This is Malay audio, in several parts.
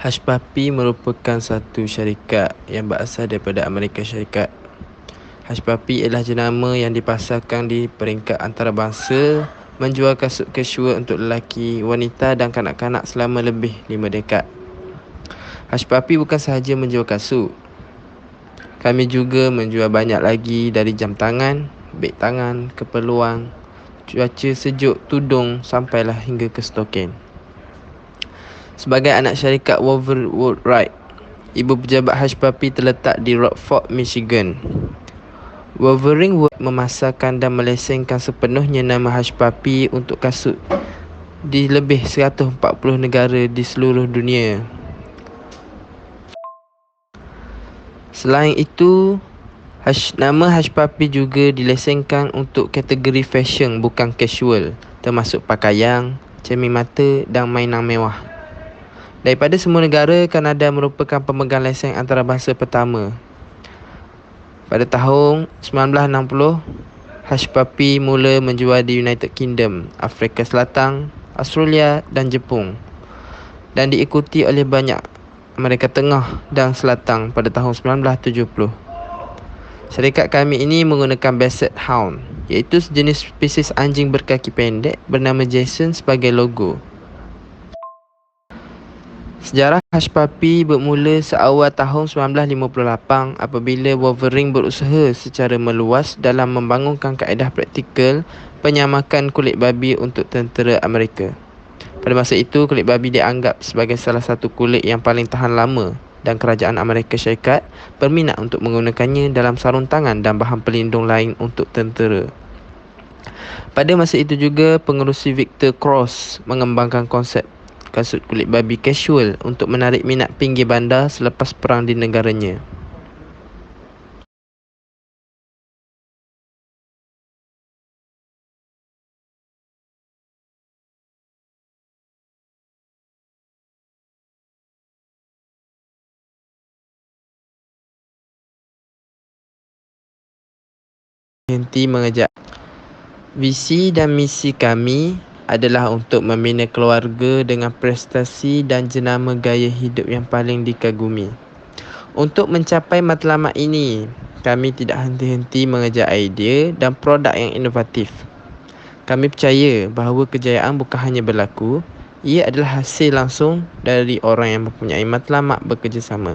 Hush Puppy merupakan satu syarikat yang berasal daripada Amerika Syarikat. Hush Puppy ialah jenama yang dipasarkan di peringkat antarabangsa, menjual kasut casual untuk lelaki, wanita dan kanak-kanak selama lebih 5 dekad. Hush Puppy bukan sahaja menjual kasut. Kami juga menjual banyak lagi, dari jam tangan, beg tangan, keperluan, cuaca sejuk, tudung sampailah hingga ke stokin. Sebagai anak syarikat Woolworths, ibu pejabat Hush Puppy terletak di Rockford, Michigan. Wolverine memasarkan dan melesengkan sepenuhnya nama Hush Puppy untuk kasut di lebih 140 negara di seluruh dunia. Selain itu, nama Hush Puppy juga dilesengkan untuk kategori fashion bukan casual, termasuk pakaian, cermin mata dan mainan mewah. Daripada semua negara, Kanada merupakan pemegang lesen antarabangsa pertama. Pada tahun 1960, Hush Puppy mula menjual di United Kingdom, Afrika Selatan, Australia dan Jepun, dan diikuti oleh banyak Amerika Tengah dan Selatan pada tahun 1970. Syarikat kami ini menggunakan Basset Hound, iaitu sejenis spesies anjing berkaki pendek bernama Jason sebagai logo. Sejarah Hush Puppy bermula seawal tahun 1958 apabila Wolverine berusaha secara meluas dalam membangunkan kaedah praktikal penyamakan kulit babi untuk tentera Amerika. Pada masa itu, kulit babi dianggap sebagai salah satu kulit yang paling tahan lama dan kerajaan Amerika Syarikat berminat untuk menggunakannya dalam sarung tangan dan bahan pelindung lain untuk tentera. Pada masa itu juga, pengerusi Victor Cross mengembangkan konsep kasut kulit babi casual untuk menarik minat pinggir bandar selepas perang di negaranya. Henti mengejak. Visi dan misi kami adalah untuk membina keluarga dengan prestasi dan jenama gaya hidup yang paling dikagumi. Untuk mencapai matlamat ini, kami tidak henti-henti mengejar idea dan produk yang inovatif. Kami percaya bahawa kejayaan bukan hanya berlaku, ia adalah hasil langsung dari orang yang mempunyai matlamat bekerjasama.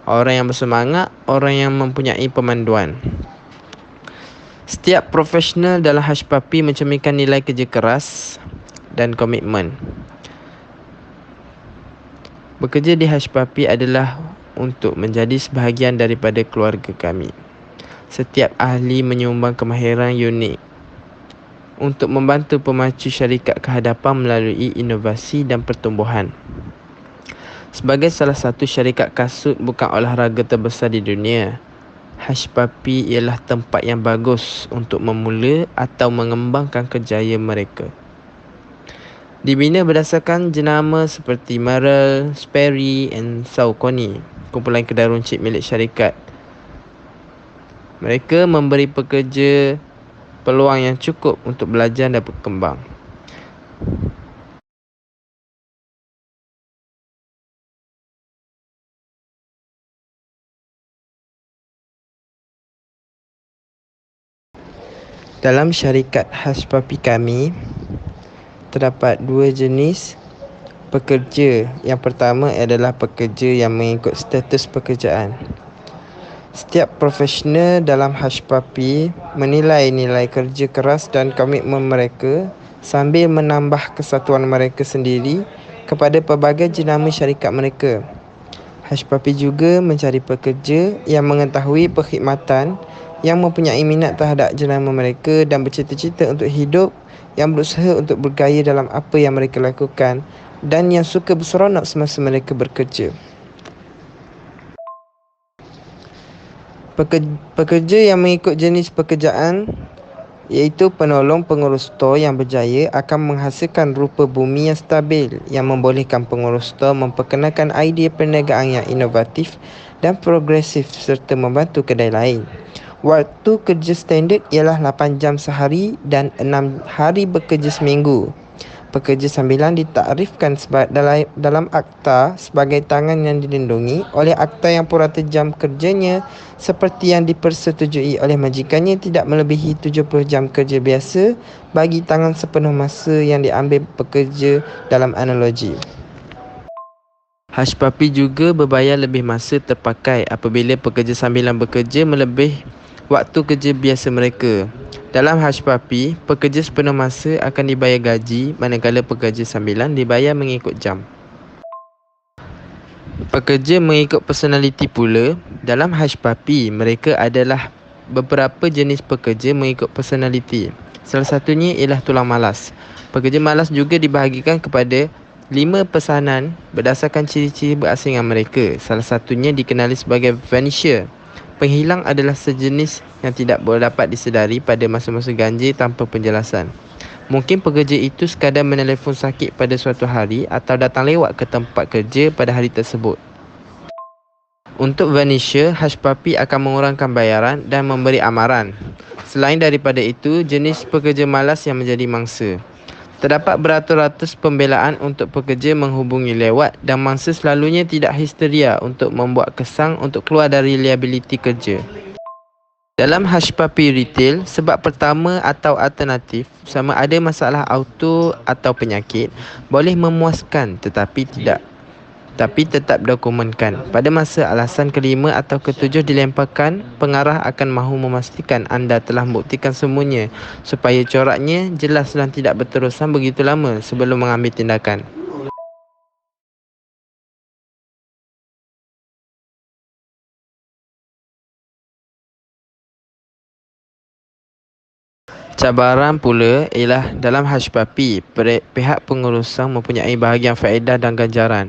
Orang yang bersemangat, orang yang mempunyai pemanduan. Setiap profesional dalam Hush Puppy mencerminkan nilai kerja keras dan komitmen. Bekerja di Hush Puppy adalah untuk menjadi sebahagian daripada keluarga kami. Setiap ahli menyumbang kemahiran unik untuk membantu pemacu syarikat ke hadapan melalui inovasi dan pertumbuhan. Sebagai salah satu syarikat kasut bukan olahraga terbesar di dunia, Hush Puppy ialah tempat yang bagus untuk memula atau mengembangkan kerjaya mereka. Dibina berdasarkan jenama seperti Merrill, Sperry dan Saucony, kumpulan kedai runcit milik syarikat. Mereka memberi pekerja peluang yang cukup untuk belajar dan berkembang. Dalam syarikat Hush Puppy kami, terdapat dua jenis pekerja. Yang pertama adalah pekerja yang mengikut status pekerjaan. Setiap profesional dalam Hush Puppy menilai nilai kerja keras dan komitmen mereka sambil menambah kesatuan mereka sendiri kepada pelbagai jenama syarikat mereka. Hush Puppy juga mencari pekerja yang mengetahui perkhidmatan, yang mempunyai minat terhadap jenama mereka dan bercita-cita untuk hidup, yang berusaha untuk bergaya dalam apa yang mereka lakukan dan yang suka berseronok semasa mereka bekerja. Pekerja yang mengikut jenis pekerjaan iaitu penolong pengurus store yang berjaya akan menghasilkan rupa bumi yang stabil yang membolehkan pengurus store memperkenalkan idea perniagaan yang inovatif dan progresif serta membantu kedai lain. Waktu kerja standard ialah 8 jam sehari dan 6 hari bekerja seminggu. Pekerja sambilan ditakrifkan dalam akta sebagai tangan yang dilindungi oleh akta yang purata jam kerjanya seperti yang dipersetujui oleh majikannya tidak melebihi 70 jam kerja biasa bagi tangan sepenuh masa yang diambil pekerja dalam analogi. Hushpuppi juga berbayar lebih masa terpakai apabila pekerja sambilan bekerja melebih waktu kerja biasa mereka. Dalam Hushpuppi, pekerja sepenuh masa akan dibayar gaji manakala pekerja sambilan dibayar mengikut jam. Pekerja mengikut personaliti pula. Dalam Hushpuppi, mereka adalah beberapa jenis pekerja mengikut personaliti. Salah satunya ialah tulang malas. Pekerja malas juga dibahagikan kepada 5 pesanan berdasarkan ciri-ciri berasingan mereka. Salah satunya dikenali sebagai vanisher. Penghilang adalah sejenis yang tidak dapat disedari pada masa-masa ganjil tanpa penjelasan. Mungkin pekerja itu sekadar menelefon sakit pada suatu hari atau datang lewat ke tempat kerja pada hari tersebut. Untuk vanisher, Hushpuppi akan mengurangkan bayaran dan memberi amaran. Selain daripada itu, jenis pekerja malas yang menjadi mangsa. Terdapat beratus-ratus pembelaan untuk pekerja menghubungi lewat dan mangsa selalunya tidak histeria untuk membuat kesang untuk keluar dari liabiliti kerja. Dalam Hushpuppi retail, sebab pertama atau alternatif sama ada masalah auto atau penyakit boleh memuaskan tapi tetap dokumenkan. Pada masa alasan kelima atau ketujuh dilemparkan, pengarah akan mahu memastikan anda telah membuktikan semuanya supaya coraknya jelas dan tidak berterusan begitu lama sebelum mengambil tindakan. Cabaran pula ialah dalam Hushpuppi, pihak pengurusan mempunyai bahagian faedah dan ganjaran.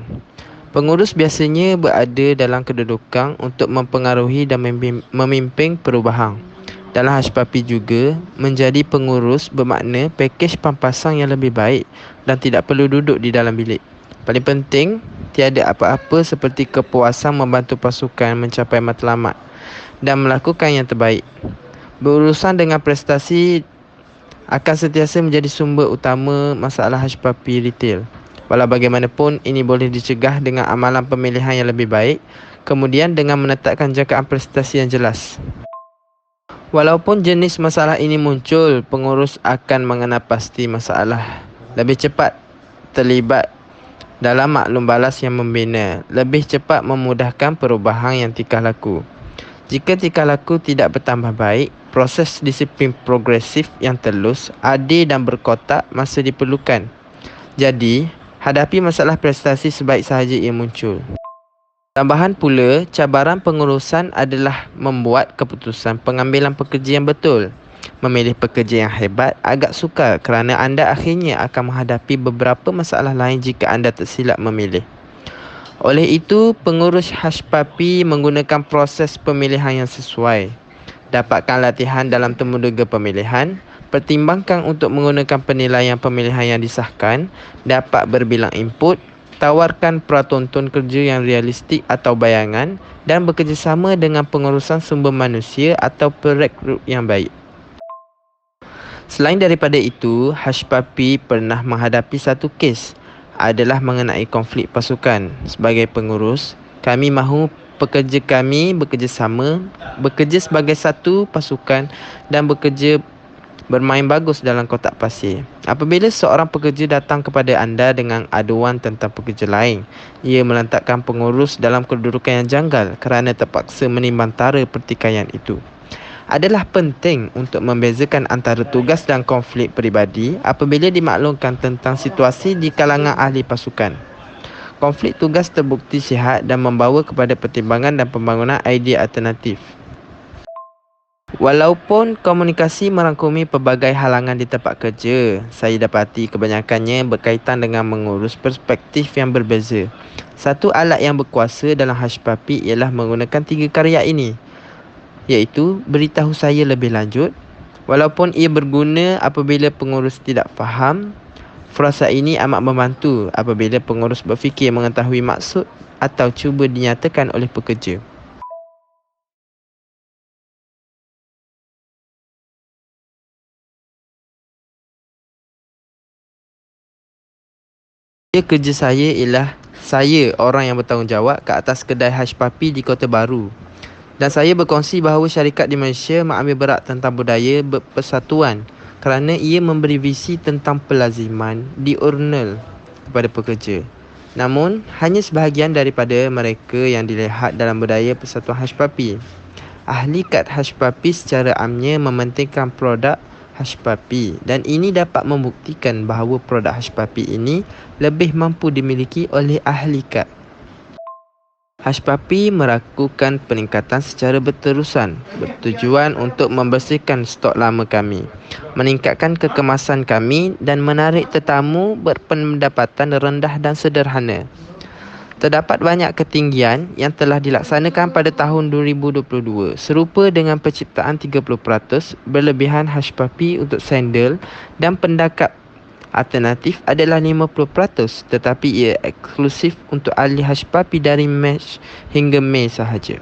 Pengurus biasanya berada dalam kedudukan untuk mempengaruhi dan memimpin perubahan. Dalam Hushpuppi juga, menjadi pengurus bermakna pakej pampasan yang lebih baik dan tidak perlu duduk di dalam bilik. Paling penting, tiada apa-apa seperti kepuasan membantu pasukan mencapai matlamat dan melakukan yang terbaik. Berurusan dengan prestasi akan sentiasa menjadi sumber utama masalah Hushpuppi retail. Walau bagaimanapun, ini boleh dicegah dengan amalan pemilihan yang lebih baik, kemudian dengan menetapkan jangkaan prestasi yang jelas. Walaupun jenis masalah ini muncul, pengurus akan mengenal pasti masalah. Lebih cepat terlibat dalam maklum balas yang membina, lebih cepat memudahkan perubahan yang tingkah laku. Jika tingkah laku tidak bertambah baik, proses disiplin progresif yang telus, adil dan berkotak masih diperlukan. Jadi, hadapi masalah prestasi sebaik sahaja ia muncul. Tambahan pula, cabaran pengurusan adalah membuat keputusan pengambilan pekerja yang betul. Memilih pekerja yang hebat agak sukar kerana anda akhirnya akan menghadapi beberapa masalah lain jika anda tersilap memilih. Oleh itu, pengurus Hushpuppi menggunakan proses pemilihan yang sesuai. Dapatkan latihan dalam temuduga pemilihan, pertimbangkan untuk menggunakan penilaian pemilihan yang disahkan, dapat berbilang input, tawarkan pratonton kerja yang realistik atau bayangan dan bekerjasama dengan pengurusan sumber manusia atau perekrut yang baik. Selain daripada itu, Hushpuppi pernah menghadapi satu kes adalah mengenai konflik pasukan. Sebagai pengurus, kami mahu pekerja kami bekerjasama, bekerja sebagai satu pasukan dan bekerja bermain bagus dalam kotak pasir. Apabila seorang pekerja datang kepada anda dengan aduan tentang pekerja lain, ia meletakkan pengurus dalam kedudukan yang janggal kerana terpaksa menimbantara pertikaian itu. Adalah penting untuk membezakan antara tugas dan konflik peribadi apabila dimaklumkan tentang situasi di kalangan ahli pasukan. Konflik tugas terbukti sihat dan membawa kepada pertimbangan dan pembangunan idea alternatif. Walaupun komunikasi merangkumi pelbagai halangan di tempat kerja, saya dapati kebanyakannya berkaitan dengan mengurus perspektif yang berbeza. Satu alat yang berkuasa dalam Hushpuppi ialah menggunakan 3 karya ini, iaitu beritahu saya lebih lanjut. Walaupun ia berguna apabila pengurus tidak faham, frasa ini amat membantu apabila pengurus berfikir mengetahui maksud atau cuba dinyatakan oleh pekerja. kerja saya ialah saya orang yang bertanggungjawab ke atas kedai Hush Puppy di Kota Baru. Dan saya berkongsi bahawa syarikat di Malaysia mengambil berat tentang budaya berpersatuan kerana ia memberi visi tentang pelaziman diurnal kepada pekerja. Namun, hanya sebahagian daripada mereka yang dilihat dalam budaya persatuan Hush Puppy. Ahli kad Hush Puppy secara amnya mementingkan produk Hush Puppy dan ini dapat membuktikan bahawa produk Hush Puppy ini lebih mampu dimiliki oleh ahli kad. Hush Puppy melakukan peningkatan secara berterusan bertujuan untuk membersihkan stok lama kami, meningkatkan kekemasan kami dan menarik tetamu berpendapatan rendah dan sederhana. Terdapat banyak ketinggian yang telah dilaksanakan pada tahun 2022 serupa dengan penciptaan 30% berlebihan Hush Puppy untuk sandal dan pendekap alternatif adalah 50% tetapi ia eksklusif untuk ahli Hush Puppy dari Mac hingga Mei sahaja.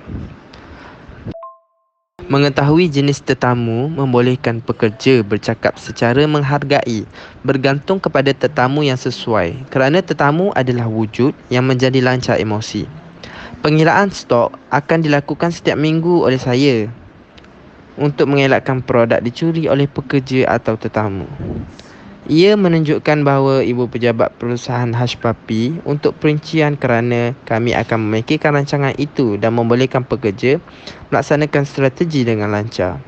Mengetahui jenis tetamu membolehkan pekerja bercakap secara menghargai bergantung kepada tetamu yang sesuai kerana tetamu adalah wujud yang menjadi lancar emosi. Pengiraan stok akan dilakukan setiap minggu oleh saya untuk mengelakkan produk dicuri oleh pekerja atau tetamu. Ia menunjukkan bahawa ibu pejabat perusahaan Hush Puppy untuk perincian kerana kami akan memikirkan rancangan itu dan membolehkan pekerja melaksanakan strategi dengan lancar.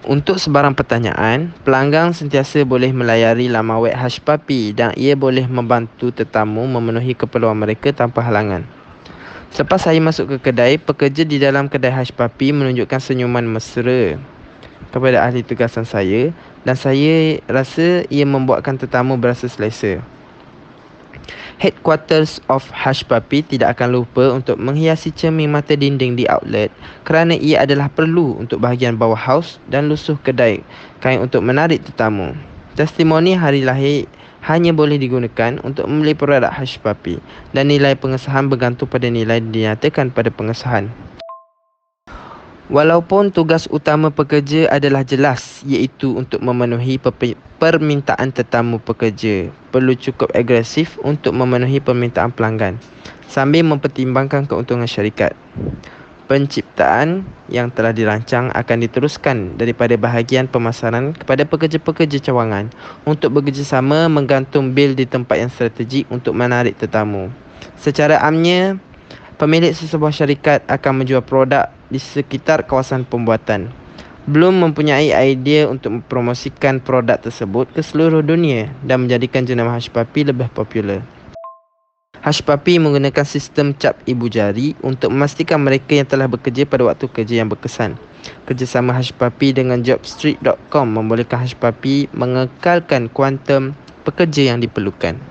Untuk sebarang pertanyaan, pelanggan sentiasa boleh melayari laman web Hush Puppy dan ia boleh membantu tetamu memenuhi keperluan mereka tanpa halangan. Selepas saya masuk ke kedai, pekerja di dalam kedai Hush Puppy menunjukkan senyuman mesra kepada ahli tugasan saya dan saya rasa ia membuatkan tetamu berasa selesa. Headquarters of Hush Puppy tidak akan lupa untuk menghiasi cermin mata dinding di outlet kerana ia adalah perlu untuk bahagian bawah haus dan lusuh kedai kain untuk menarik tetamu. Testimoni hari lahir hanya boleh digunakan untuk membeli produk Hush Puppy dan nilai pengesahan bergantung pada nilai dinyatakan pada pengesahan. Walaupun tugas utama pekerja adalah jelas iaitu untuk memenuhi permintaan tetamu pekerja, perlu cukup agresif untuk memenuhi permintaan pelanggan sambil mempertimbangkan keuntungan syarikat. Penciptaan yang telah dirancang akan diteruskan daripada bahagian pemasaran kepada pekerja-pekerja cawangan untuk bekerjasama menggantung bil di tempat yang strategik untuk menarik tetamu. Secara amnya, pemilik sesebuah syarikat akan menjual produk di sekitar kawasan pembuatan. Belum mempunyai idea untuk mempromosikan produk tersebut ke seluruh dunia dan menjadikan jenama Hush Puppy lebih popular. Hush Puppy menggunakan sistem cap ibu jari untuk memastikan mereka yang telah bekerja pada waktu kerja yang berkesan. Kerjasama Hush Puppy dengan Jobstreet.com membolehkan Hush Puppy mengekalkan kuantum pekerja yang diperlukan.